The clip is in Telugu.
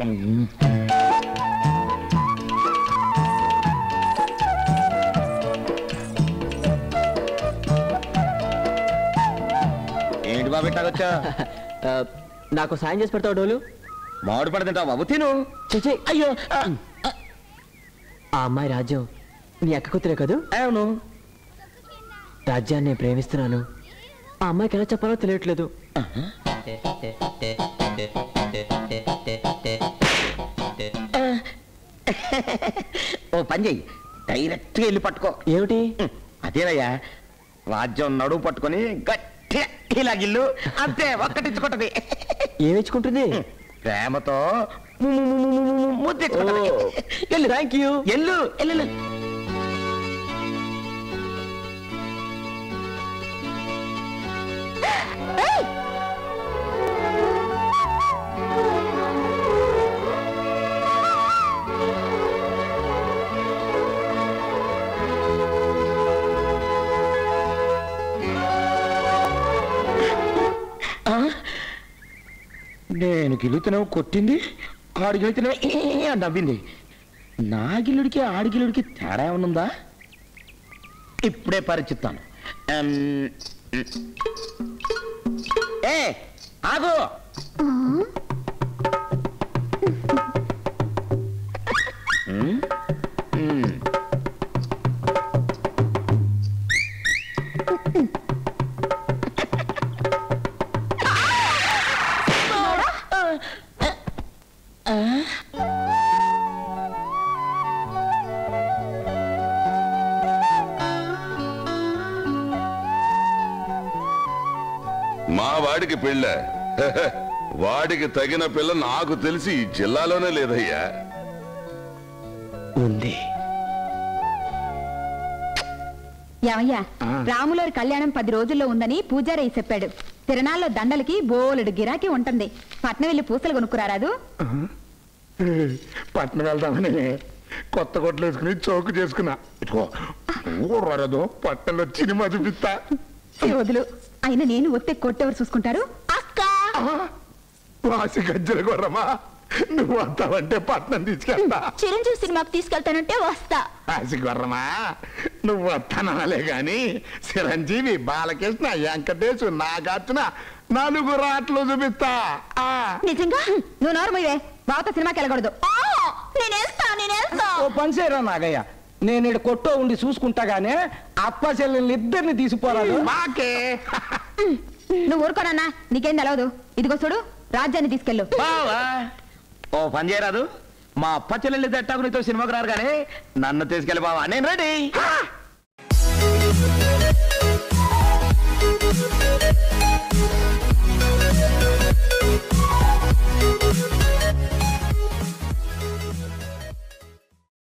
ఏంటి బాబు ఇట్టాగొచ్చా? నాకు సాయం చేసి పెడతావు డోలు? మామిడి పడ తింటావు బాబు, తిను. చిచి, అయ్యో, ఆ అమ్మాయి రాజ్యం నీ అక్క కూతురే కదూ? అవును. రాజ్యాన్ని నేను ప్రేమిస్తున్నాను. ఆ అమ్మాయికి ఎలా చెప్పాలో తెలియట్లేదు. ఓ పని చెయ్యి, డైరెక్ట్ గా వెళ్ళి పట్టుకో. ఏమిటి? అదేనయ్యా, రాజ్యం నడువు పట్టుకొని గట్టిగా ఇలా గిల్లు, అంతే ఒక్కటించుకుంటది. ఏమిచ్చుకుంటుంది? ప్రేమతో ముద్దెచ్చుకుంటది. ఎల్లు, థ్యాంక్ యూ. ఎల్లు ఎల్లు. నేను గిల్లుతున్నావు కొట్టింది, ఆడి గెలుతున్నావు నవ్వింది. నా గిల్లుడికి ఆడి గిల్లుడికి తేడా ఏమనుందా? ఇప్పుడే పరిచిస్తాను. ఏ ఆగు. మా వాడికి పెళ్ళ, వాడికి తగిన పిల్ల నాకు తెలిసి ఈ జిల్లాలోనే లేదయ్యా. ఉంది. ఏమయ్యా, రాములవారి కళ్యాణం 10 రోజుల్లో ఉందని పూజారయ్య చెప్పాడు. తిరణాల్లో దండలకి బోలెడు గిరాకీ ఉంటుంది. పట్నం వెళ్ళి పూసలు కొనుక్కురారాదు? పట్నం వెళ్దామని కొత్త కొట్లు వేసుకుని చౌకు చేసుకున్నా. రాదు, పట్టణంలో సినిమా చూపిస్తా. వదులు. అయినా నేను ఒత్తే కొట్టెవరు చూసుకుంటారు? అక్క వాసి గజ్జల గొర్రమా, నువ్వు వస్తావంటే పట్నం తీసుకెళ్తా. చిరంజీవి సినిమాకి తీసుకెళ్తానంటే వస్తా. వాసి గొర్రమా, నువ్వు వస్తానలే గాని చిరంజీవి, బాలకృష్ణ, వెంకటేశ్, నాగార్జున 4 రాట్లు చూపిస్తా. నిజంగా? నువ్వు నోరమయ్యే, బావతో సినిమాకి వెళ్ళకూడదు. ఓ పని చేయరా నాగయ్య, నేను ఇక్కడ కొట్టో ఉండి చూసుకుంటాగానే అప్ప చెల్లెల్ని ఇద్దరిని తీసిపోరాదు. మాకే నువ్వు ఊరుకోనన్నా, నీకేం తెలవదు. ఇదిగో చూడు, రాజ్యాన్ని తీసుకెళ్ళు. ఓ పని చేయరాదు, మా అప్ప చెల్లెళ్ళు తట్టాకు నీతో సినిమాకి రారు కానీ నన్ను తీసుకెళ్ళి బావా, నేను రెడీ.